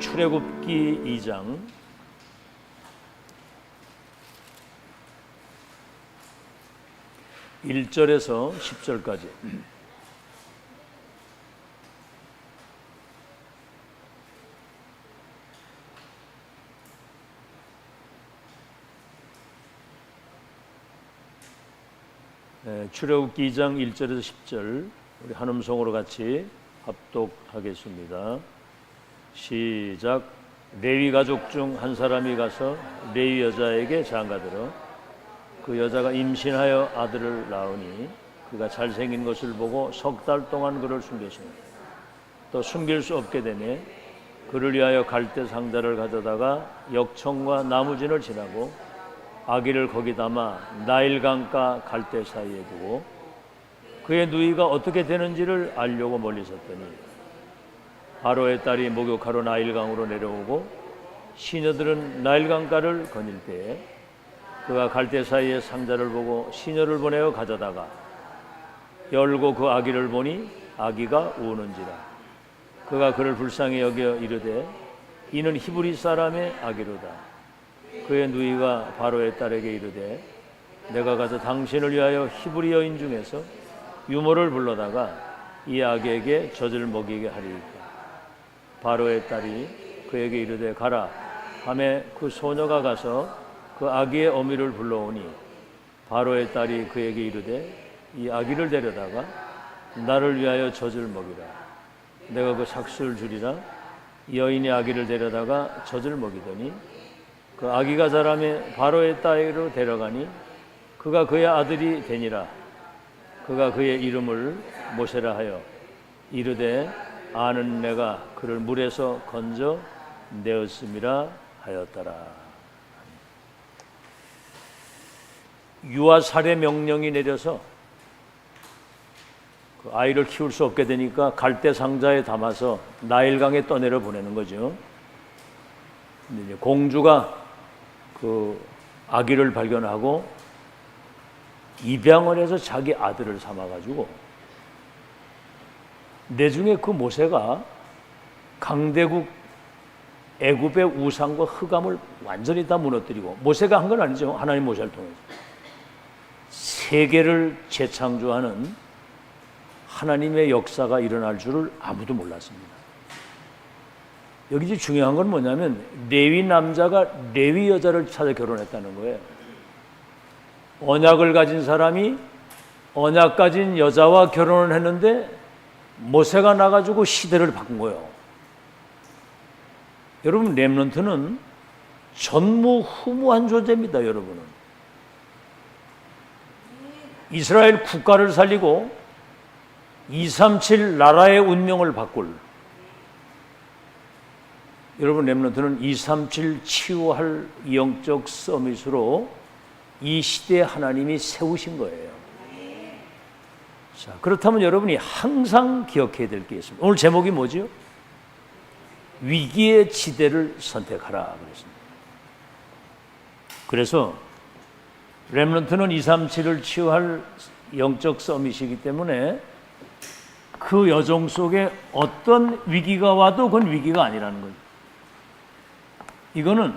출애굽기 2장 1절에서 10절까지. 출애굽기 2장 1절에서 10절 우리 한 음성으로 같이 합독하겠습니다. 시작. 레위 가족 중 한 사람이 가서 레위 여자에게 장가들어 그 여자가 임신하여 아들을 낳으니 그가 잘생긴 것을 보고 석 달 동안 그를 숨겼으니 또 숨길 수 없게 되매 그를 위하여 갈대 상자를 가져다가 역청과 나무진을 지나고 아기를 거기 담아 나일강가 갈대 사이에 두고 그의 누이가 어떻게 되는지를 알려고 멀리 섰더니 바로의 딸이 목욕하러 나일강으로 내려오고 시녀들은 나일강가를 거닐 때에 그가 갈대 사이에 상자를 보고 시녀를 보내어 가져다가 열고 그 아기를 보니 아기가 우는지라. 그가 그를 불쌍히 여겨 이르되 이는 히브리 사람의 아기로다. 그의 누이가 바로의 딸에게 이르되 내가 가서 당신을 위하여 히브리 여인 중에서 유모를 불러다가 이 아기에게 젖을 먹이게 하리이까. 바로의 딸이 그에게 이르되 가라 하매 그 소녀가 가서 그 아기의 어미를 불러오니 바로의 딸이 그에게 이르되 이 아기를 데려다가 나를 위하여 젖을 먹이라. 내가 그 삭수를 주리라. 여인이 아기를 데려다가 젖을 먹이더니 그 아기가 자라매 바로의 딸로 데려가니 그가 그의 아들이 되니라. 그가 그의 이름을 모세라 하여 이르되 아는 내가 그를 물에서 건져 내었음이라 하였더라. 유아 살해 명령이 내려서 그 아이를 키울 수 없게 되니까 갈대 상자에 담아서 나일강에 떠내려 보내는 거죠. 근데 이제 공주가 그 아기를 발견하고 입양을 해서 자기 아들을 삼아가지고 내중에 그 모세가 강대국 애굽의 우상과 흑암을 완전히 다 무너뜨리고, 모세가 한 건 아니죠. 하나님 모세를 통해서 세계를 재창조하는 하나님의 역사가 일어날 줄을 아무도 몰랐습니다. 여기 이제 중요한 건 뭐냐면 레위 남자가 레위 여자를 찾아 결혼했다는 거예요. 언약을 가진 사람이 언약 가진 여자와 결혼을 했는데 모세가 나가지고 시대를 바꾼 거예요. 여러분, 렘넌트는 전무후무한 존재입니다. 여러분은 이스라엘 국가를 살리고 237 나라의 운명을 바꿀, 여러분 렘넌트는 237 치유할 영적 서밋으로 이 시대에 하나님이 세우신 거예요. 자, 그렇다면 여러분이 항상 기억해야 될 게 있습니다. 오늘 제목이 뭐죠? 위기의 지대를 선택하라 그랬습니다. 그래서 렘넌트는 237을 치유할 영적 서밋이기 때문에 그 여정 속에 어떤 위기가 와도 그건 위기가 아니라는 거죠. 이거는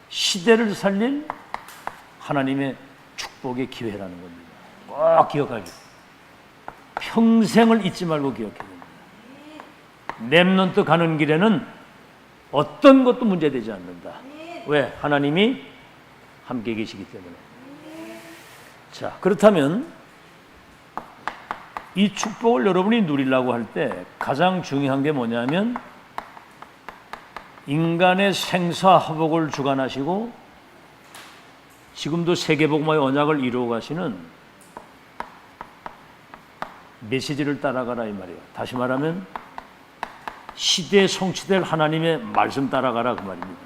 시대를 살릴 하나님의 축복의 기회라는 겁니다. 꼭 기억하죠. 평생을 잊지 말고 기억해야 됩니다. 렘넌트 가는 길에는 어떤 것도 문제되지 않는다. 왜? 하나님이 함께 계시기 때문에. 자, 그렇다면 이 축복을 여러분이 누리려고 할 때 가장 중요한 게 뭐냐면 인간의 생사화복을 주관하시고 지금도 세계복음화의 언약을 이루어 가시는 메시지를 따라가라 이 말이에요. 다시 말하면 시대에 성취될 하나님의 말씀 따라가라 그 말입니다.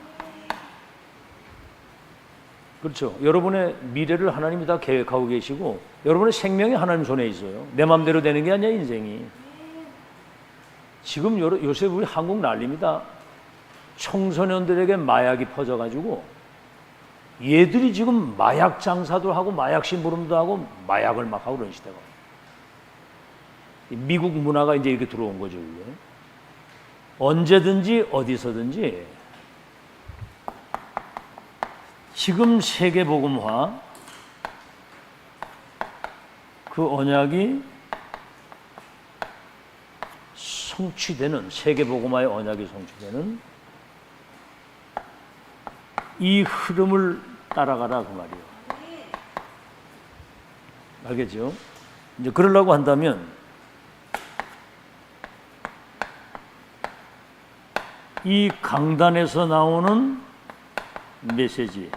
그렇죠. 여러분의 미래를 하나님이 다 계획하고 계시고 여러분의 생명이 하나님 손에 있어요. 내 마음대로 되는 게 아니야 인생이. 지금 요새 우리 한국 난립니다. 청소년들에게 마약이 퍼져가지고 얘들이 지금 마약 장사도 하고 마약 심부름도 하고 마약을 막 하고 그런 시대가. 미국 문화가 이제 이렇게 들어온 거죠. 이게. 언제든지 어디서든지 지금 세계복음화 그 언약이 성취되는, 세계복음화의 언약이 성취되는 이 흐름을 따라가라 그 말이에요. 알겠죠? 이제 그러려고 한다면 이 강단에서 나오는 메시지,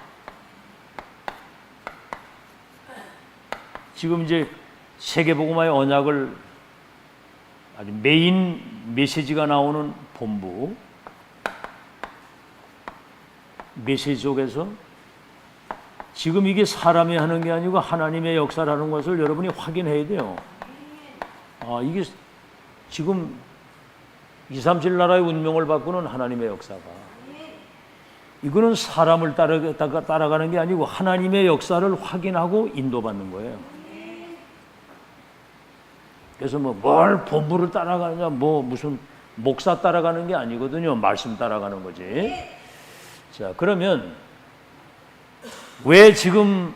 지금 이제 세계복음화의 언약을 아주 메인 메시지가 나오는 본부 메시지 속에서 지금 이게 사람이 하는 게 아니고 하나님의 역사라는 것을 여러분이 확인해야 돼요. 아, 이게 지금 237 나라의 운명을 바꾸는 하나님의 역사가, 이거는 사람을 따라가는 게 아니고 하나님의 역사를 확인하고 인도받는 거예요. 그래서 뭘 본부를 따라가느냐, 무슨 목사 따라가는 게 아니거든요. 말씀 따라가는 거지. 자, 그러면 왜 지금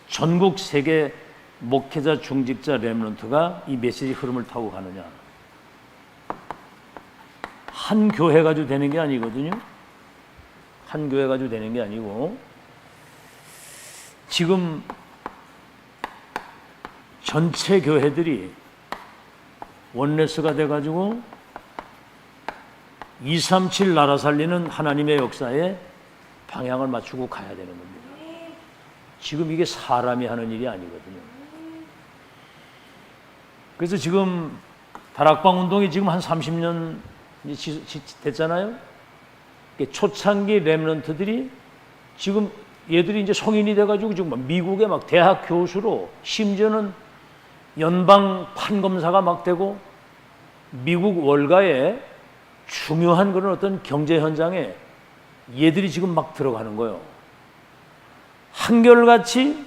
전국 세계 목회자, 중직자, 렘넌트가 이 메시지 흐름을 타고 가느냐? 한 교회 가지고 되는 게 아니거든요. 한 교회 가지고 되는 게 아니고 지금 전체 교회들이 원네스가 돼가지고 237 나라 살리는 하나님의 역사에 방향을 맞추고 가야 되는 겁니다. 지금 이게 사람이 하는 일이 아니거든요. 그래서 지금 다락방 운동이 지금 한 30년 됐잖아요. 초창기 렘넌트들이 지금 얘들이 이제 성인이 돼가지고 지금 미국의 막 대학 교수로, 심지어는 연방 판검사가 막 되고 미국 월가에 중요한 그런 어떤 경제 현장에 얘들이 지금 막 들어가는 거예요. 한결같이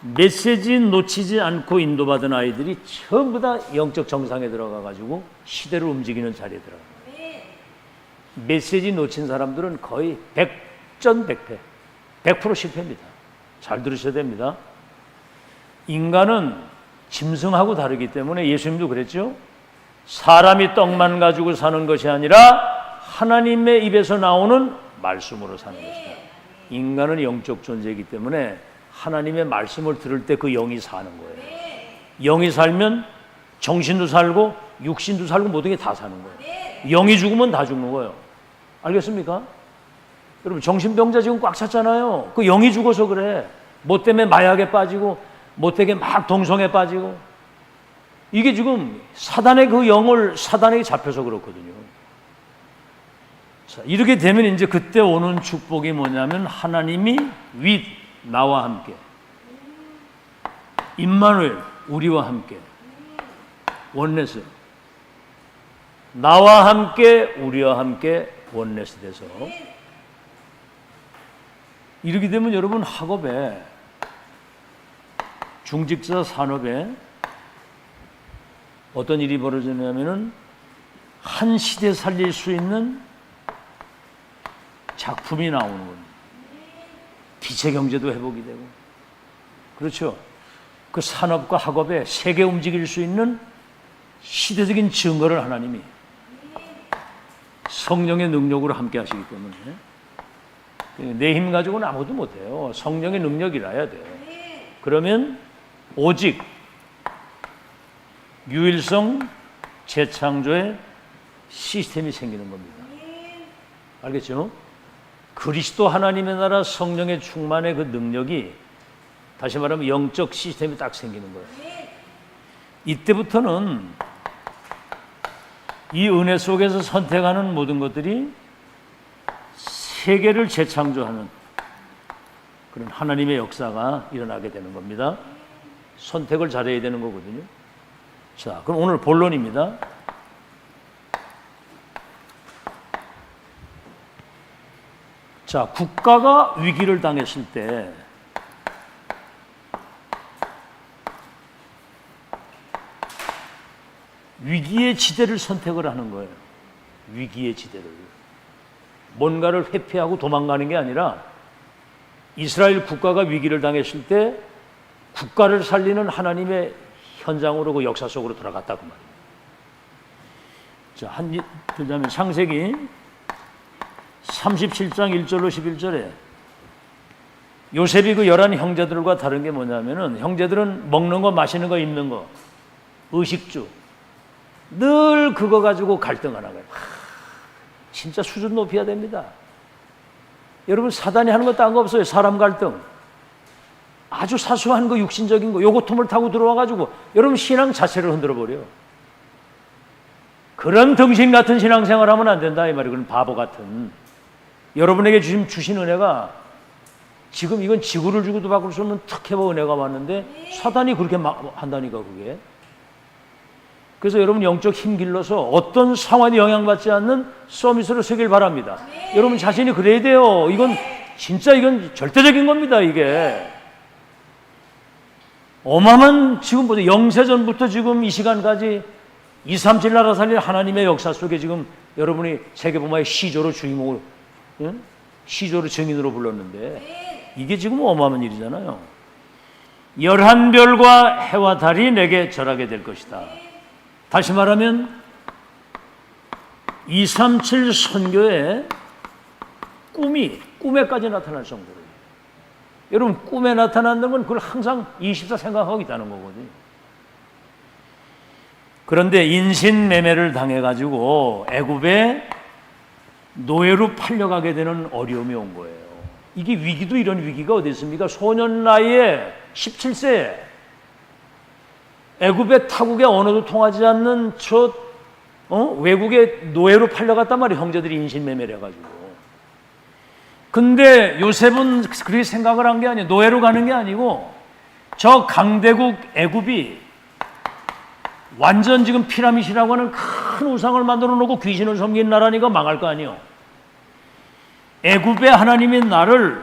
메시지 놓치지 않고 인도받은 아이들이 전부 다 영적 정상에 들어가가지고 시대를 움직이는 자리에 들어가요. 메시지 놓친 사람들은 거의 100전 100% 실패입니다. 잘 들으셔야 됩니다. 인간은 짐승하고 다르기 때문에 예수님도 그랬죠. 사람이 떡만 가지고 사는 것이 아니라 하나님의 입에서 나오는 말씀으로 사는 것이다. 인간은 영적 존재이기 때문에 하나님의 말씀을 들을 때 그 영이 사는 거예요. 영이 살면 정신도 살고 육신도 살고 모든 게 다 사는 거예요. 영이 죽으면 다 죽는 거예요. 알겠습니까? 여러분, 정신병자 지금 꽉 찼잖아요. 그 영이 죽어서 그래. 뭐 때문에 마약에 빠지고 뭐 때문에 막 동성에 빠지고, 이게 지금 사단의 그 영을 사단에게 잡혀서 그렇거든요. 자, 이렇게 되면 이제 그때 오는 축복이 뭐냐면 하나님이 나와 함께, 임마누엘, 우리와 함께, 원네스, 나와 함께 우리와 함께 원네스 돼서, 이렇게 되면 여러분 학업에, 중직자 산업에 어떤 일이 벌어지냐면은 한 시대 살릴 수 있는 작품이 나오는 겁니다. 빛의 경제도 회복이 되고, 그렇죠. 그 산업과 학업에 세계 움직일 수 있는 시대적인 증거를 하나님이 성령의 능력으로 함께 하시기 때문에 내 힘 가지고는 아무것도 못해요. 성령의 능력이라야 돼요. 그러면 오직 유일성 재창조의 시스템이 생기는 겁니다. 알겠죠? 그리스도 하나님의 나라 성령의 충만의 그 능력이, 다시 말하면 영적 시스템이 딱 생기는 거예요. 이때부터는 이 은혜 속에서 선택하는 모든 것들이 세계를 재창조하는 그런 하나님의 역사가 일어나게 되는 겁니다. 선택을 잘해야 되는 거거든요. 자, 그럼 오늘 본론입니다. 자, 국가가 위기를 당했을 때 위기의 지대를 선택을 하는 거예요. 위기의 지대를. 뭔가를 회피하고 도망가는 게 아니라 이스라엘 국가가 위기를 당했을 때 국가를 살리는 하나님의 현장으로 그 역사 속으로 들어갔다 그 말이에요. 자, 그다음에 창세기 37장 1절로 11절에 요셉이 그 11 형제들과 다른 게 뭐냐면은 형제들은 먹는 거, 마시는 거, 입는 거, 의식주 늘 그거 가지고 갈등하는 거예요. 진짜 수준 높여야 됩니다. 여러분, 사단이 하는 거 딴 거 없어요. 사람 갈등. 아주 사소한 거, 육신적인 거, 요거 틈을 타고 들어와 가지고 여러분 신앙 자체를 흔들어 버려요. 그런 등신 같은 신앙생활 하면 안 된다 이 말이에요. 그런 바보 같은. 여러분에게 주신 은혜가 지금 이건 지구를 주고도 바꿀 수 없는 특혜와 은혜가 왔는데 사단이 그렇게 한다니까 그게. 그래서 여러분 영적 힘 길러서 어떤 상황에 영향받지 않는 서밋으로 서길 바랍니다. 여러분 자신이 그래야 돼요. 이건 진짜 이건 절대적인 겁니다. 이게 어마어마한 지금 보세요. 영세전부터 지금 이 시간까지 237 나라 살릴 하나님의 역사 속에 지금 여러분이 세계복음화의 시조로 주인공으로 시조로 증인으로 불렀는데 이게 지금 어마어마한 일이잖아요. 11별과 해와 달이 내게 절하게 될 것이다. 다시 말하면 237 선교의 꿈에까지 나타날 정도로. 여러분 꿈에 나타난다는 건 그걸 항상 24 생각하고 있다는 거거든요. 그런데 인신매매를 당해가지고 애굽에 노예로 팔려가게 되는 어려움이 온 거예요. 이게 위기도 이런 위기가 어디 있습니까? 소년 나이에 17세에 애굽의 타국의 언어도 통하지 않는 외국의 노예로 팔려갔단 말이에요. 형제들이 인신매매를 해가지고. 근데 요셉은 그렇게 생각을 한 게 아니에요. 노예로 가는 게 아니고 저 강대국 애굽이 완전 지금 피라밋이라고 하는 큰 우상을 만들어 놓고 귀신을 섬기는 나라니까 망할 거 아니에요. 애굽의 하나님이 나를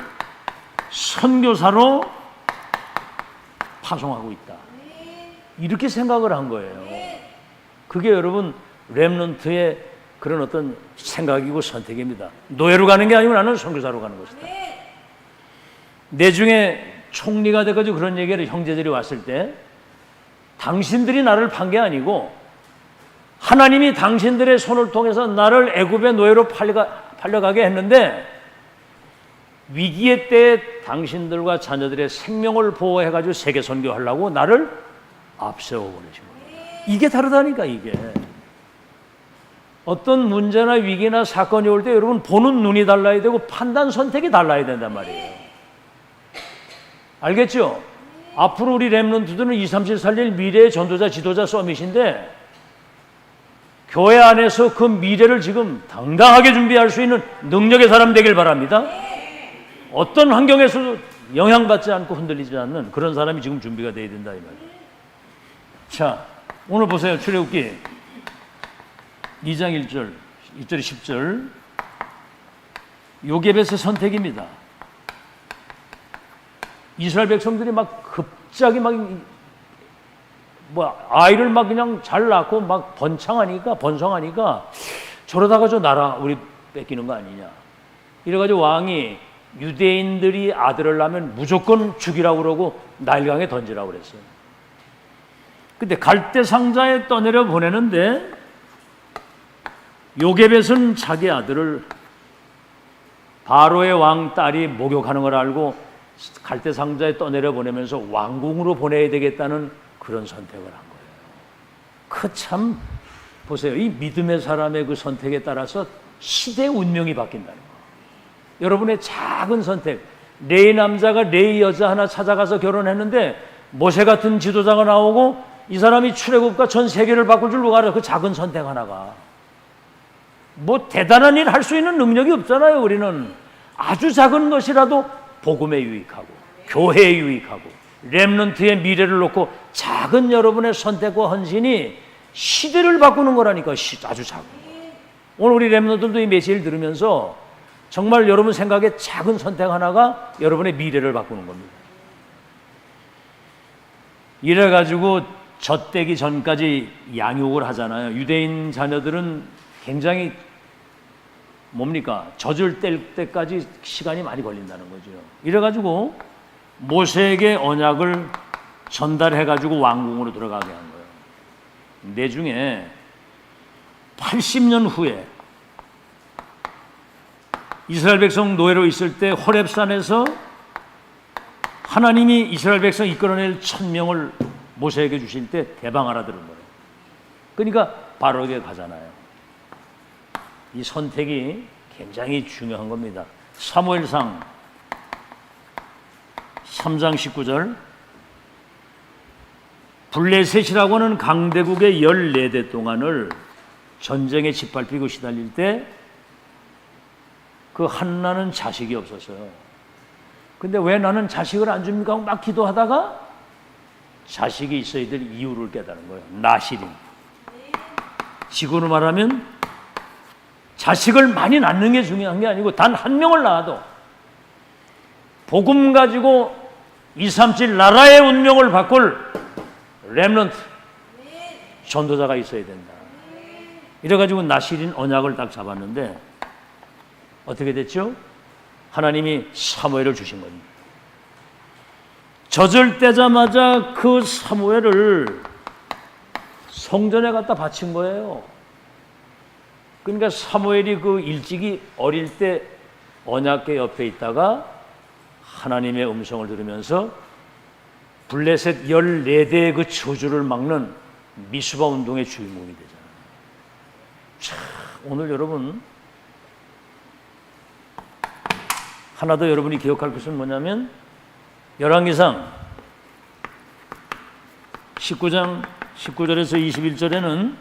선교사로 파송하고 있다. 이렇게 생각을 한 거예요. 그게 여러분 렘넌트의 그런 어떤 생각이고 선택입니다. 노예로 가는 게 아니고 나는 선교사로 가는 것이다. 내중에 총리가 돼가지고 그런 얘기를 형제들이 왔을 때 당신들이 나를 판 게 아니고 하나님이 당신들의 손을 통해서 나를 애굽의 노예로 팔려가게 했는데 위기의 때에 당신들과 자녀들의 생명을 보호해가지고 세계 선교하려고 나를 앞세워 보내신 겁니다. 이게 다르다니까 이게. 어떤 문제나 위기나 사건이 올 때 여러분 보는 눈이 달라야 되고 판단 선택이 달라야 된단 말이에요. 알겠죠? 앞으로 우리 렘넌트들은 237 살릴 미래의 전도자 지도자 서밋인데 교회 안에서 그 미래를 지금 당당하게 준비할 수 있는 능력의 사람 되길 바랍니다. 어떤 환경에서도 영향받지 않고 흔들리지 않는 그런 사람이 지금 준비가 돼야 된다 이 말이에요. 자, 오늘 보세요. 출애굽기 2장 1절, 1절 10절 요게벳의 선택입니다. 이스라엘 백성들이 막 갑자기 아이를 막 그냥 잘 낳고 막 번성하니까 저러다가 저 나라 우리 뺏기는 거 아니냐. 이래가지고 왕이 유대인들이 아들을 낳으면 무조건 죽이라고 그러고 나일강에 던지라고 그랬어요. 근데 갈대 상자에 떠내려 보내는데 요게벳은 자기 아들을 바로의 왕 딸이 목욕하는 걸 알고 갈대 상자에 떠내려 보내면서 왕궁으로 보내야 되겠다는 그런 선택을 한 거예요. 참 보세요. 이 믿음의 사람의 그 선택에 따라서 시대의 운명이 바뀐다는 거예요. 여러분의 작은 선택. 레이 남자가 레이 여자 하나 찾아가서 결혼했는데 모세 같은 지도자가 나오고 이 사람이 출애굽과 전 세계를 바꿀 줄 누가 알아. 그 작은 선택 하나가. 뭐 대단한 일 할 수 있는 능력이 없잖아요. 우리는 아주 작은 것이라도 복음에 유익하고 교회에 유익하고 렘넌트의 미래를 놓고 작은 여러분의 선택과 헌신이 시대를 바꾸는 거라니까. 아주 작은 거. 오늘 우리 렘넌트들도 이 메시지를 들으면서 정말 여러분 생각에 작은 선택 하나가 여러분의 미래를 바꾸는 겁니다. 이래가지고 젖되기 전까지 양육을 하잖아요. 유대인 자녀들은 굉장히 뭡니까? 젖을 뗄 때까지 시간이 많이 걸린다는 거죠. 이래가지고 모세에게 언약을 전달해가지고 왕궁으로 들어가게 한 거예요. 내중에 80년 후에 이스라엘 백성 노예로 있을 때 호렙산에서 하나님이 이스라엘 백성 이끌어낼 1000명을 모세에게 주실 때 대방 알아들은 거예요. 그러니까 바로에게 가잖아요. 이 선택이 굉장히 중요한 겁니다. 사무엘상 3장 19절 블레셋이라고 하는 강대국의 14대 동안을 전쟁에 짓밟히고 시달릴 때 그 한나는 자식이 없었어요. 근데 왜 나는 자식을 안 줍니까 하고 막 기도하다가 자식이 있어야 될 이유를 깨달은 거예요. 나시린. 지금으로 말하면 자식을 많이 낳는 게 중요한 게 아니고 단 한 명을 낳아도 복음 가지고 237 나라의 운명을 바꿀 렘넌트 전도자가 있어야 된다. 이래가지고 나시린 언약을 딱 잡았는데 어떻게 됐죠? 하나님이 사무엘을 주신 겁니다. 젖을 떼자마자 그 사무엘을 성전에 갖다 바친 거예요. 그러니까 사무엘이 그 일찍이 어릴 때 언약궤 옆에 있다가 하나님의 음성을 들으면서 블레셋 14대의 그 저주를 막는 미스바 운동의 주인공이 되잖아요. 참, 오늘 여러분 하나 더 여러분이 기억할 것은 뭐냐면 열왕기상 19장 19절에서 21절에는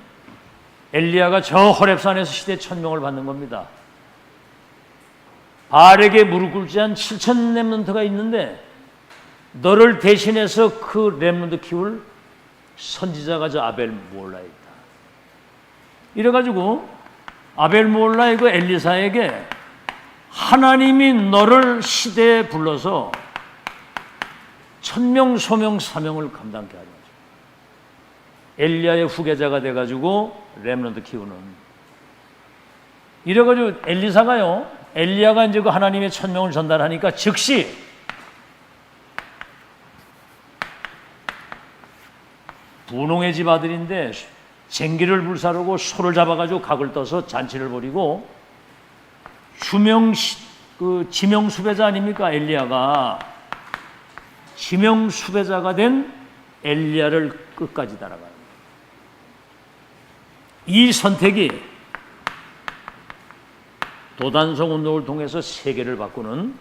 엘리야가 저 호렙산에서 시대 1000명을 받는 겁니다. 바알에게 무릎 꿇지 한 7000 렘넌트가 있는데 너를 대신해서 그 렘넌트 키울 선지자가 저 아벨 무올라에 있다. 이래가지고 아벨 무올라의 그 엘리사에게 하나님이 너를 시대에 불러서 1000명 소명 사명을 감당케 하죠. 엘리야의 후계자가 돼가지고 렘넌트 키우는. 이래가지고 엘리사가요, 엘리야가 이제 그 하나님의 1000명을 전달하니까 즉시 분홍의 집 아들인데 쟁기를 불사르고 소를 잡아가지고 각을 떠서 잔치를 벌이고 지명 수배자 아닙니까? 엘리야가 지명 수배자가 된 엘리야를 끝까지 따라가요. 이 선택이 도단성 운동을 통해서 세계를 바꾸는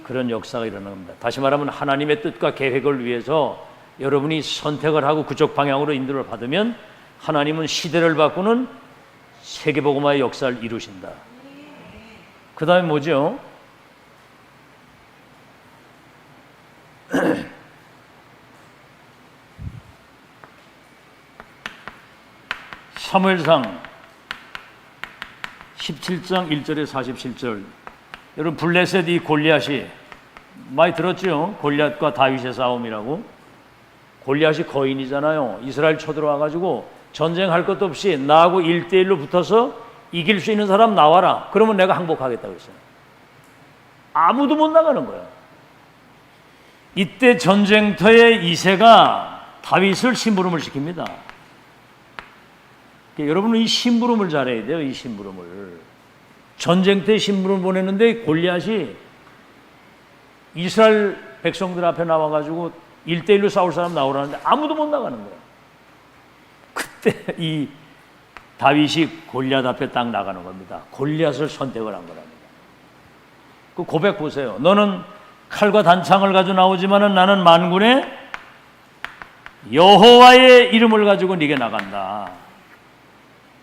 그런 역사가 일어나는 겁니다. 다시 말하면 하나님의 뜻과 계획을 위해서 여러분이 선택을 하고 그쪽 방향으로 인도를 받으면 하나님은 시대를 바꾸는 세계복음화의 역사를 이루신다. 그 다음에 뭐죠? 사무엘상 17장 1절에 47절. 여러분 블레셋 이 골리앗이 많이 들었죠? 골리앗과 다윗의 싸움이라고. 골리앗이 거인이잖아요. 이스라엘 쳐들어와가지고 전쟁할 것도 없이 나하고 1대1로 붙어서 이길 수 있는 사람 나와라. 그러면 내가 항복하겠다고 했어요. 아무도 못 나가는 거예요. 이때 전쟁터의 이새가 다윗을 심부름을 시킵니다. 여러분은 이 심부름을 잘해야 돼요. 이 심부름을. 전쟁터에 심부름을 보냈는데 골리앗이 이스라엘 백성들 앞에 나와가지고 1대1로 싸울 사람 나오라는데 아무도 못 나가는 거예요. 그때 이 다윗이 골리앗 앞에 딱 나가는 겁니다. 골리앗을 선택을 한 거랍니다. 그 고백 보세요. 너는 칼과 단창을 가지고 나오지만은 나는 만군의 여호와의 이름을 가지고 네게 나간다.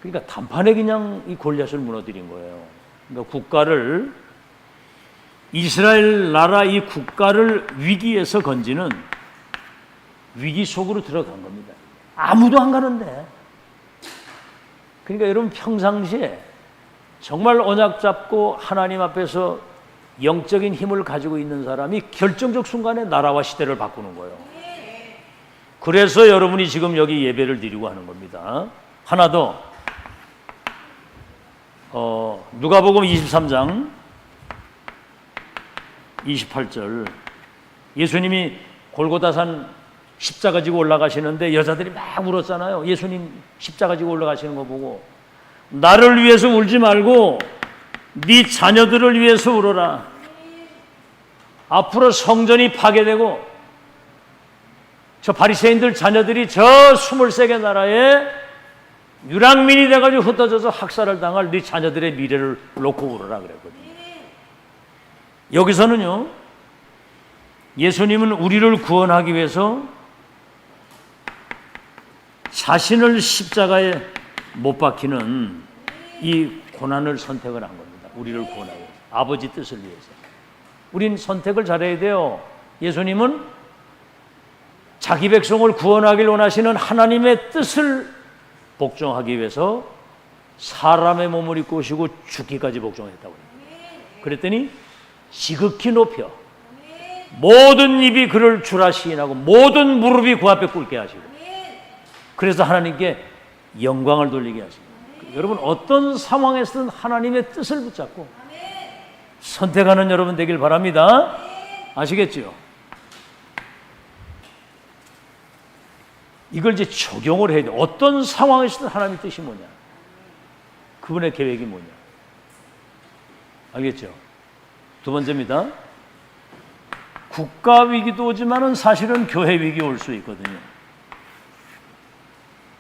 그러니까 단판에 그냥 이 골리앗을 무너뜨린 거예요. 그러니까 국가를 이스라엘 나라 이 국가를 위기에서 건지는 위기 속으로 들어간 겁니다. 아무도 안 가는데. 그러니까 여러분 평상시에 정말 언약 잡고 하나님 앞에서 영적인 힘을 가지고 있는 사람이 결정적 순간에 나라와 시대를 바꾸는 거예요. 그래서 여러분이 지금 여기 예배를 드리고 하는 겁니다. 하나 더, 누가복음 23장 28절, 예수님이 골고다산 십자가 지고 올라가시는데 여자들이 막 울었잖아요. 예수님 십자가 지고 올라가시는 거 보고, 나를 위해서 울지 말고 네 자녀들을 위해서 울어라. 앞으로 성전이 파괴되고 저 바리새인들 자녀들이 저 23개 나라에 유랑민이 돼가지고 흩어져서 학살을 당할 네 자녀들의 미래를 놓고 울어라 그랬거든요. 여기서는요, 예수님은 우리를 구원하기 위해서 자신을 십자가에 못 박히는 이 고난을 선택을 한 겁니다. 우리를 구원하기 위해서, 아버지 뜻을 위해서. 우린 선택을 잘해야 돼요. 예수님은 자기 백성을 구원하길 원하시는 하나님의 뜻을 복종하기 위해서 사람의 몸을 입고 오시고 죽기까지 복종했다고 합니다. 그랬더니 지극히 높여 모든 입이 그를 주라 시인하고 모든 무릎이 그 앞에 꿇게 하시고, 그래서 하나님께 영광을 돌리게 하시고, 여러분 어떤 상황에서든 하나님의 뜻을 붙잡고 선택하는 여러분 되길 바랍니다. 아시겠죠? 이걸 이제 적용을 해야 돼. 어떤 상황에서든 하나님의 뜻이 뭐냐, 그분의 계획이 뭐냐. 알겠죠? 두 번째입니다. 국가 위기도 오지만은 사실은 교회 위기 올 수 있거든요.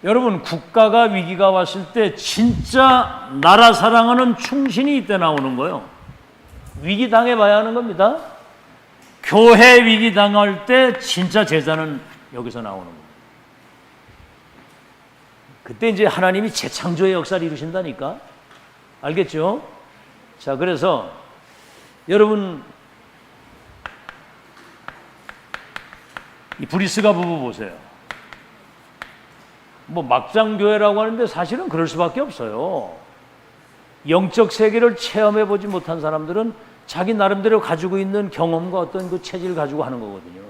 여러분, 국가가 위기가 왔을 때 진짜 나라 사랑하는 충신이 이때 나오는 거예요. 위기 당해봐야 하는 겁니다. 교회 위기 당할 때 진짜 제자는 여기서 나오는 겁니다. 그때 이제 하나님이 재창조의 역사를 이루신다니까. 알겠죠? 자, 그래서 여러분, 이 브리스가 부부 보세요. 뭐 막장교회라고 하는데 사실은 그럴 수밖에 없어요. 영적 세계를 체험해 보지 못한 사람들은 자기 나름대로 가지고 있는 경험과 어떤 그 체질을 가지고 하는 거거든요.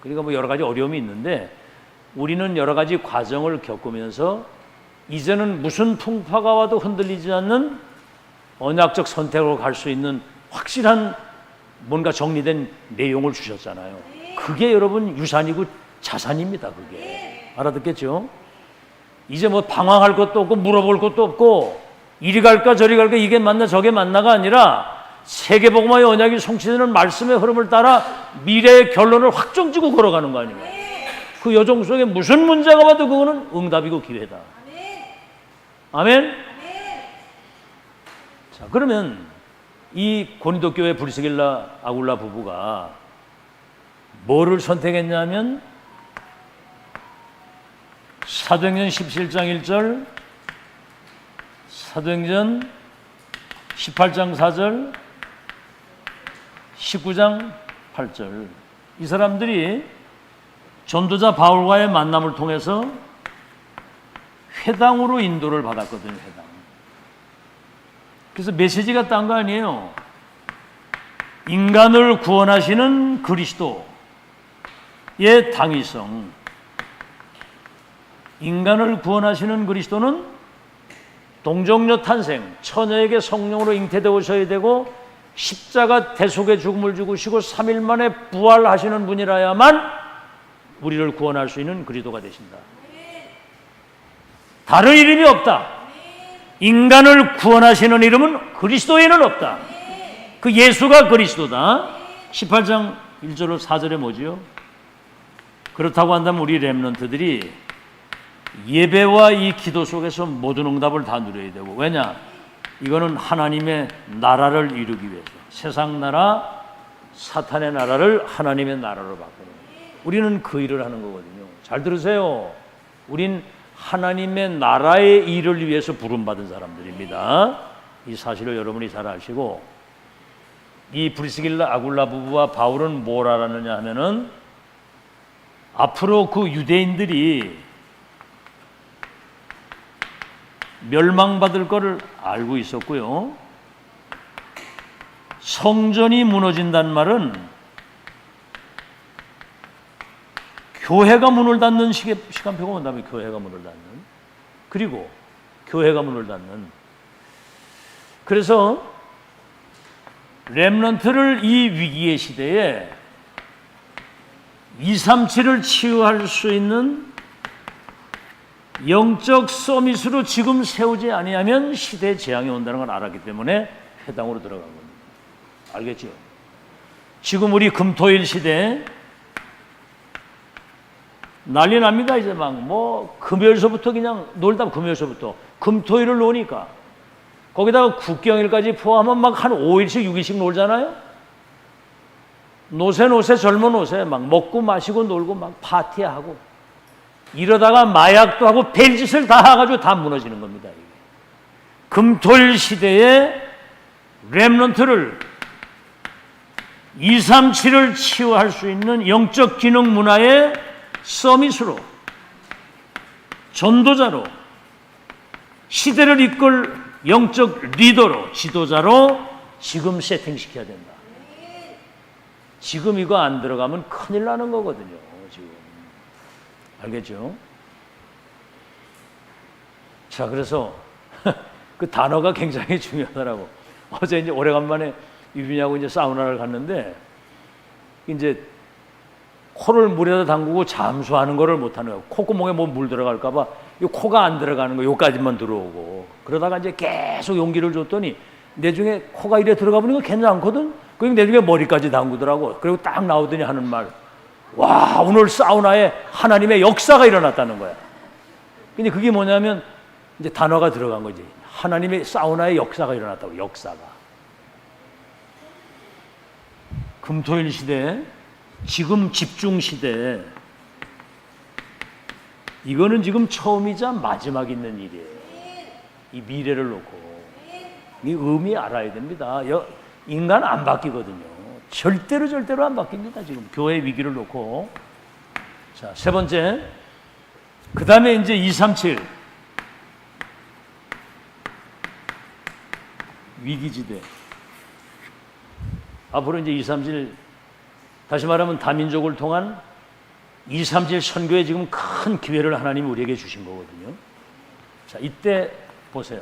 그러니까 뭐 여러 가지 어려움이 있는데, 우리는 여러 가지 과정을 겪으면서 이제는 무슨 풍파가 와도 흔들리지 않는 언약적 선택으로 갈 수 있는 확실한 뭔가 정리된 내용을 주셨잖아요. 그게 여러분 유산이고 자산입니다. 그게. 알아듣겠죠? 이제 뭐 방황할 것도 없고 물어볼 것도 없고 이리 갈까 저리 갈까 이게 맞나 저게 맞나가 아니라 세계복음화의 언약이 성취되는 말씀의 흐름을 따라 미래의 결론을 확정지고 걸어가는 거 아니에요. 그 여정 속에 무슨 문제가 와도 그거는 응답이고 기회다. 아멘? 자, 그러면 이 고린도 교회 브리스길라 아굴라 부부가 뭐를 선택했냐면 사도행전 17장 1절, 사도행전 18장 4절, 19장 8절. 이 사람들이 전도자 바울과의 만남을 통해서 회당으로 인도를 받았거든요. 회당. 그래서 메시지가 딴 거 아니에요. 인간을 구원하시는 그리스도의 당위성. 인간을 구원하시는 그리스도는 동정녀 탄생, 처녀에게 성령으로 잉태되어 오셔야 되고 십자가 대속의 죽음을 죽으시고 3일 만에 부활하시는 분이라야만 우리를 구원할 수 있는 그리스도가 되신다. 다른 이름이 없다. 인간을 구원하시는 이름은 그리스도에는 없다. 그 예수가 그리스도다. 18장 1절로 4절에 뭐지요? 그렇다고 한다면 우리 렘넌트들이 예배와 이 기도 속에서 모든 응답을 다 누려야 되고, 왜냐? 이거는 하나님의 나라를 이루기 위해서, 세상 나라, 사탄의 나라를 하나님의 나라로 바꾸는, 우리는 그 일을 하는 거거든요. 잘 들으세요. 우린 하나님의 나라의 일을 위해서 부름받은 사람들입니다. 이 사실을 여러분이 잘 아시고, 이 브리스길라 아굴라 부부와 바울은 뭘 알았느냐 하면은 앞으로 그 유대인들이 멸망받을 것을 알고 있었고요. 성전이 무너진다는 말은 교회가 문을 닫는 시간표가 온다면 교회가 문을 닫는, 그리고 교회가 문을 닫는. 그래서 렘넌트를 이 위기의 시대에 237을 치유할 수 있는 영적 서밋으로 지금 세우지 아니하면 시대의 재앙이 온다는 걸 알았기 때문에 회당으로 들어간 겁니다. 알겠죠? 지금 우리 금토일 시대에 난리 납니다. 이제 막 뭐 금요일서부터 그냥 놀다, 금요일서부터 금토일을 노니까 거기다가 국경일까지 포함하면 막 한 5일씩 6일씩 놀잖아요. 노세 젊은 노세 막 먹고 마시고 놀고 막 파티하고 이러다가 마약도 하고 별짓을 다 해가지고 다 무너지는 겁니다. 이게. 금토일 시대에 렘넌트를 237을 치유할 수 있는 영적 기능 문화의 서밋으로, 전도자로, 시대를 이끌 영적 리더로, 지도자로 지금 세팅시켜야 된다. 지금 이거 안 들어가면 큰일 나는 거거든요. 지금. 알겠죠? 자, 그래서 그 단어가 굉장히 중요하더라고. 어제 이제 오래간만에 유빈이하고 이제 사우나를 갔는데 이제 코를 물에다 담그고 잠수하는 거를 못하는 거예요. 콧구멍에 뭐 물 들어갈까봐 이 코가 안 들어가는 거, 요까지만 들어오고. 그러다가 이제 계속 용기를 줬더니 내중에 코가 이래 들어가 보니까 괜찮거든? 그러니까 내중에 머리까지 담그더라고. 그리고 딱 나오더니 하는 말, 와, 오늘 사우나에 하나님의 역사가 일어났다는 거야. 근데 그게 뭐냐면 이제 단어가 들어간 거지. 하나님의 사우나의 역사가 일어났다고, 역사가. 금토일 시대, 지금 집중 시대, 이거는 지금 처음이자 마지막 있는 일이에요. 이 미래를 놓고 이 의미 알아야 됩니다. 인간 안 바뀌거든요. 절대로 안 바뀝니다. 지금 교회 위기를 놓고. 자, 세 번째, 그 다음에 이제 237 위기지대. 앞으로 이제 237, 다시 말하면 다민족을 통한 237 선교에 지금 큰 기회를 하나님이 우리에게 주신 거거든요. 자, 이때 보세요.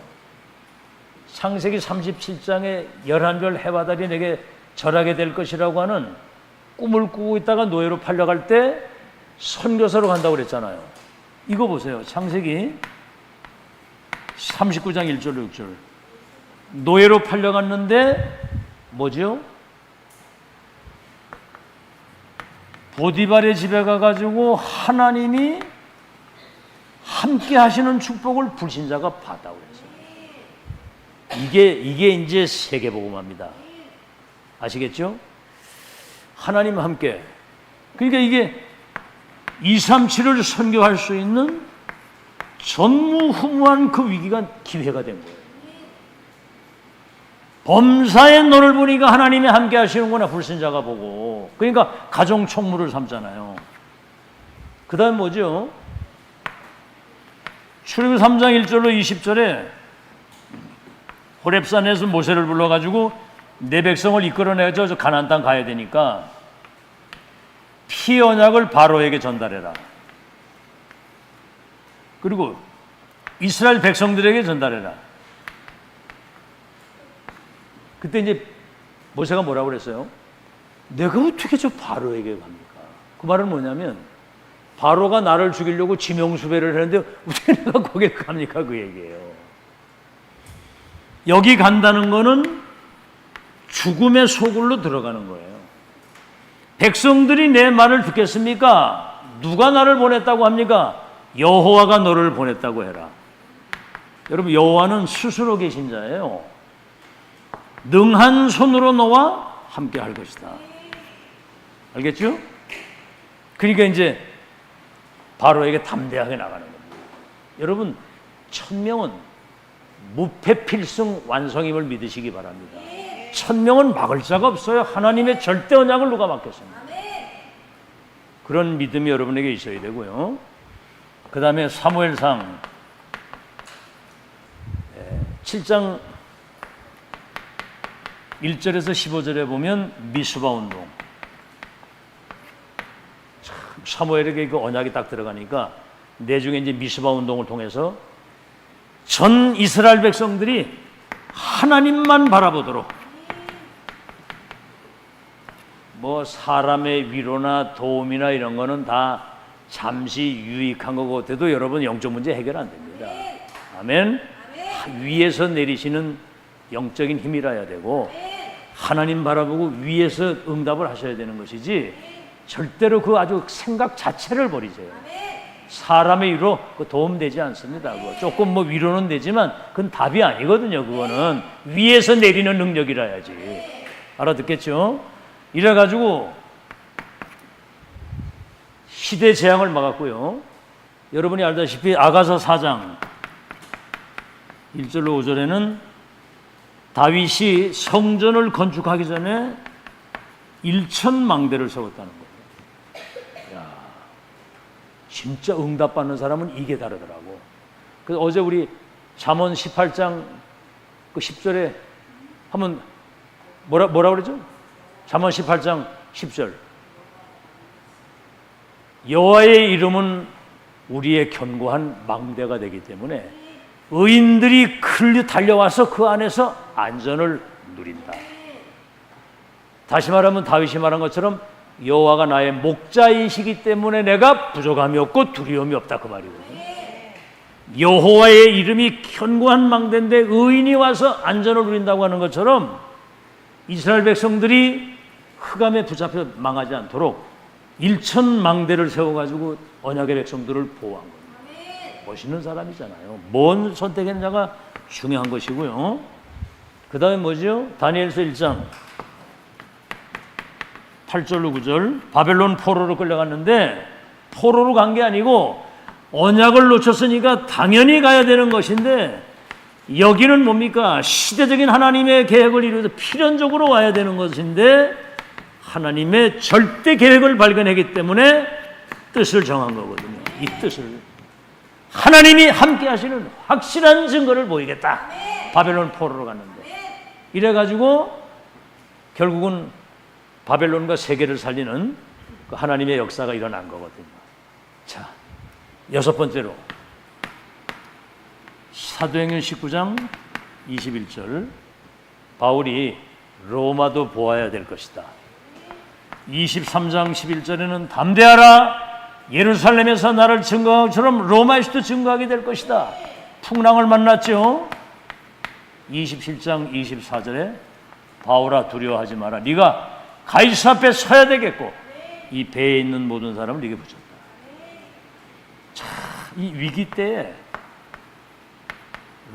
창세기 37장에 11별 해바다리 내게 절하게 될 것이라고 하는 꿈을 꾸고 있다가 노예로 팔려갈 때 선교사로 간다고 그랬잖아요. 이거 보세요. 창세기 39장 1절 6절. 노예로 팔려갔는데 뭐죠? 보디발의 집에 가가지고 하나님이 함께 하시는 축복을 불신자가 받았다고 그랬어요. 이게 이제 세계복음화입니다. 아시겠죠? 하나님 함께. 그러니까 이게 237을 선교할 수 있는 전무후무한 그 위기가 기회가 된 거예요. 범사의 너를 보니까 하나님이 함께 하시는구나, 불신자가 보고. 그러니까 가정 총무를 삼잖아요. 그 다음 뭐죠? 출애굽 3장 1절로 20절에 호렙산에서 모세를 불러가지고 내 백성을 이끌어내서 저 가나안 땅 가야 되니까 피 언약을 바로에게 전달해라. 그리고 이스라엘 백성들에게 전달해라. 그때 이제 모세가 뭐라고 그랬어요? 내가 어떻게 저 바로에게 갑니까? 그 말은 뭐냐면 바로가 나를 죽이려고 지명수배를 했는데 어떻게 내가 거기에 갑니까? 그 얘기예요. 여기 간다는 거는 죽음의 소굴로 들어가는 거예요. 백성들이 내 말을 듣겠습니까? 누가 나를 보냈다고 합니까? 여호와가 너를 보냈다고 해라. 여러분, 여호와는 스스로 계신 자예요. 능한 손으로 너와 함께 할 것이다. 알겠죠? 그러니까 이제 바로에게 담대하게 나가는 겁니다. 여러분, 1000명은 무패필승 완성임을 믿으시기 바랍니다. 1000명은 막을 자가 없어요. 하나님의 절대 언약을 누가 막겠습니까? 그런 믿음이 여러분에게 있어야 되고요. 그 다음에 사무엘상 7장 1절에서 15절에 보면 미스바 운동. 참 사무엘에게 그 언약이 딱 들어가니까 내중에 이제 미스바 운동을 통해서 전 이스라엘 백성들이 하나님만 바라보도록, 뭐 사람의 위로나 도움이나 이런 거는 다 잠시 유익한 거고 같아도 여러분 영적 문제 해결 안 됩니다. 아멘. 위에서 내리시는 영적인 힘이라야 되고 하나님 바라보고 위에서 응답을 하셔야 되는 것이지 절대로 그 아주 생각 자체를 버리세요. 사람의 위로 도움되지 않습니다. 그거 조금 뭐 위로는 되지만 그건 답이 아니거든요. 그거는 위에서 내리는 능력이라야지. 알아듣겠죠? 이래가지고 시대 재앙을 막았고요. 여러분이 알다시피 아가서 4장 1절로 5절에는 다윗이 성전을 건축하기 전에 1,000망대를 세웠다는 거예요. 야, 진짜 응답받는 사람은 이게 다르더라고. 그래서 어제 우리 잠언 18장 그 10절에 한번 뭐라 그러죠? 잠언 18장 10절. 여호와의 이름은 우리의 견고한 망대가 되기 때문에 의인들이 끌려 달려와서 그 안에서 안전을 누린다. 다시 말하면 다윗이 말한 것처럼 여호와가 나의 목자이시기 때문에 내가 부족함이 없고 두려움이 없다, 그 말이거든요. 여호와의 이름이 견고한 망대인데 의인이 와서 안전을 누린다고 하는 것처럼 이스라엘 백성들이 흑암에 붙잡혀 망하지 않도록 1,000망대를 세워가지고 언약의 백성들을 보호한 겁니다. 멋있는 사람이잖아요. 뭔 선택했냐가 중요한 것이고요. 그 다음에 뭐죠? 다니엘서 1장 8절로 9절. 바벨론 포로로 끌려갔는데 포로로 간 게 아니고 언약을 놓쳤으니까 당연히 가야 되는 것인데 여기는 뭡니까? 시대적인 하나님의 계획을 이루어서 필연적으로 와야 되는 것인데 하나님의 절대 계획을 발견했기 때문에 뜻을 정한 거거든요. 이 뜻을 하나님이 함께 하시는 확실한 증거를 보이겠다. 바벨론 포로로 갔는데 이래가지고 결국은 바벨론과 세계를 살리는 그 하나님의 역사가 일어난 거거든요. 자, 여섯 번째로 사도행전 19장 21절. 바울이 로마도 보아야 될 것이다. 23장 11절에는 담대하라, 예루살렘에서 나를 증거한 것처럼 로마에서도 증거하게 될 것이다. 풍랑을 만났죠. 27장 24절에 바울아 두려워하지 마라, 네가 가이사 앞에 서야 되겠고 이 배에 있는 모든 사람을 네게 붙였다. 자, 이 위기 때에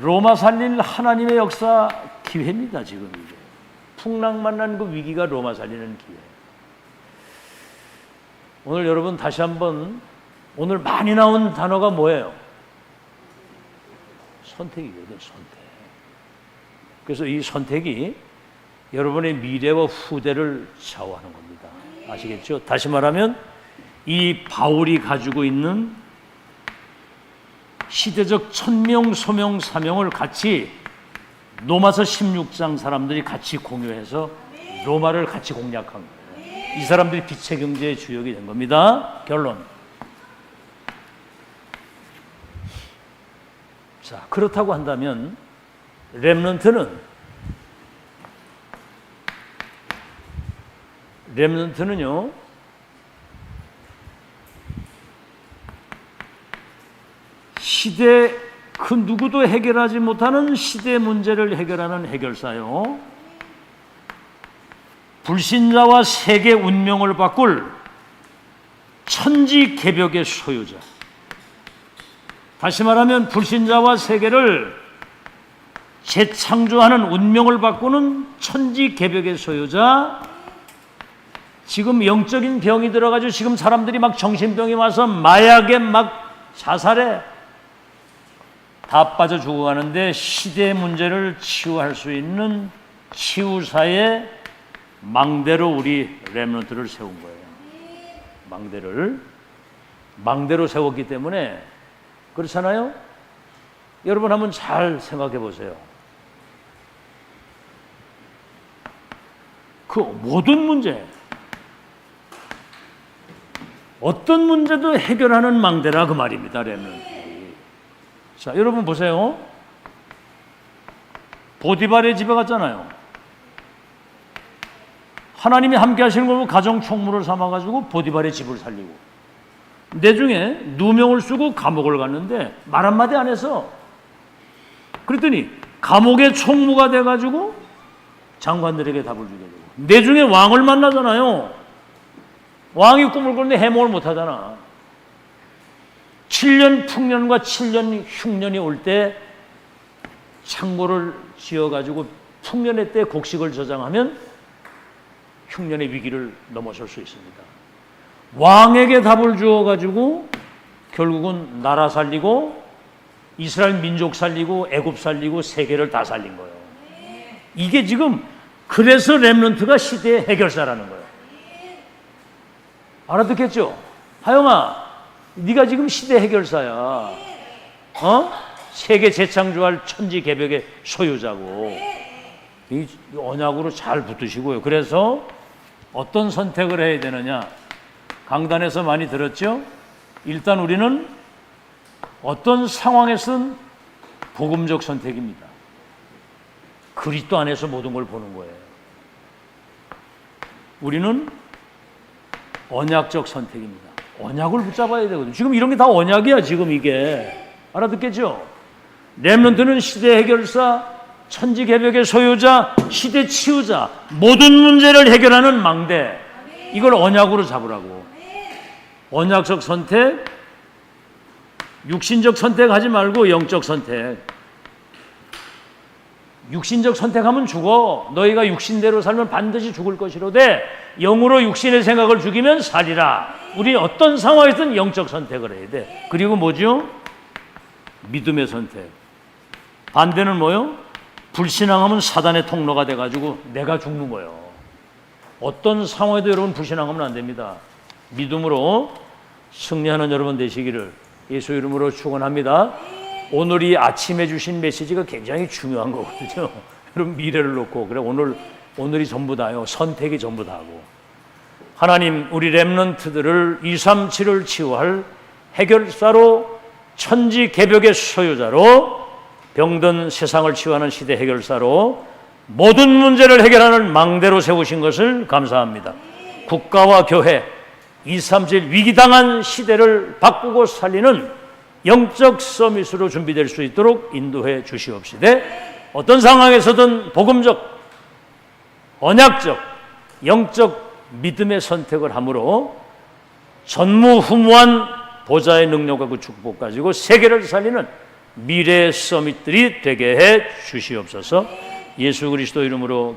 로마 살릴 하나님의 역사 기회입니다. 지금 이게 풍랑 만난 그 위기가 로마 살리는 기회. 오늘 여러분 다시 한번, 오늘 많이 나온 단어가 뭐예요? 선택이거든요. 선택. 그래서 이 선택이 여러분의 미래와 후대를 좌우하는 겁니다. 아시겠죠? 다시 말하면 이 바울이 가지고 있는 시대적 천명, 소명, 사명을 같이 로마서 16장 사람들이 같이 공유해서 로마를 같이 공략한 거예요. 이 사람들이 빛의 경제의 주역이 된 겁니다. 결론. 자, 그렇다고 한다면 렘넌트는요 시대 그 누구도 해결하지 못하는 시대 문제를 해결하는 해결사요. 불신자와 세계 운명을 바꿀 천지개벽의 소유자. 다시 말하면 불신자와 세계를 재창조하는 운명을 바꾸는 천지개벽의 소유자. 지금 영적인 병이 들어가지고 지금 사람들이 막 정신병이 와서 마약에 막 자살해 다 빠져 죽어가는데 시대의 문제를 치유할 수 있는 치유사의 망대로 우리 렘넌트를 세운 거예요. 망대로 세웠기 때문에 그렇잖아요. 여러분 한번 잘 생각해 보세요. 그 모든 문제, 어떤 문제도 해결하는 망대라 그 말입니다. 렘넌트. 자, 여러분 보세요. 보디발의 집에 갔잖아요. 하나님이 함께 하시는 걸 가정 총무를 삼아가지고 보디발의 집을 살리고, 내중에 누명을 쓰고 감옥을 갔는데 말 한마디 안 해서, 그랬더니 감옥의 총무가 돼가지고 장관들에게 답을 주게 되고, 내중에 왕을 만나잖아요. 왕이 꿈을 꿨는데 해몽을 못하잖아. 7년 풍년과 7년 흉년이 올 때 창고를 지어가지고 풍년의 때 곡식을 저장하면 흉년의 위기를 넘어설 수 있습니다. 왕에게 답을 주어가지고 결국은 나라 살리고 이스라엘 민족 살리고 애굽 살리고 세계를 다 살린 거예요. 이게 지금 그래서 렘넌트가 시대의 해결사라는 거예요. 알아듣겠죠? 하영아, 네가 지금 시대 해결사야. 세계 재창조할 천지개벽의 소유자고. 이 언약으로 잘 붙으시고요. 그래서 어떤 선택을 해야 되느냐? 강단에서 많이 들었죠? 일단 우리는 어떤 상황에서는 복음적 선택입니다. 그리스도 안에서 모든 걸 보는 거예요. 우리는 언약적 선택입니다. 언약을 붙잡아야 되거든요. 지금 이런 게 다 언약이야. 지금 이게 알아듣겠죠? 렘넌트는 시대 해결사, 천지개벽의 소유자, 시대 치유자, 모든 문제를 해결하는 망대. 이걸 언약으로 잡으라고. 언약적 선택, 육신적 선택하지 말고 영적 선택. 육신적 선택하면 죽어. 너희가 육신대로 살면 반드시 죽을 것이로되 영으로 육신의 생각을 죽이면 살리라. 우리 어떤 상황에서든 영적 선택을 해야 돼. 그리고 뭐죠? 믿음의 선택. 반대는 뭐요? 불신앙하면 사단의 통로가 돼가지고 내가 죽는 거예요. 어떤 상황에도 여러분 불신앙하면 안 됩니다. 믿음으로 승리하는 여러분 되시기를 예수 이름으로 축원합니다. 오늘 이 아침에 주신 메시지가 굉장히 중요한 거거든요. 여러분 미래를 놓고 그래 오늘이 전부 다요. 선택이 전부 다고. 하나님 우리 렘넌트들을 237을 치유할 해결사로 천지개벽의 소유자로 병든 세상을 치유하는 시대 해결사로 모든 문제를 해결하는 망대로 세우신 것을 감사합니다. 국가와 교회 237 위기당한 시대를 바꾸고 살리는 영적 서밋으로 준비될 수 있도록 인도해 주시옵시되 어떤 상황에서든 복음적, 언약적, 영적 믿음의 선택을 함으로 전무후무한 보좌의 능력과 그 축복 가지고 세계를 살리는 미래의 서밋들이 되게 해 주시옵소서. 예수 그리스도 이름으로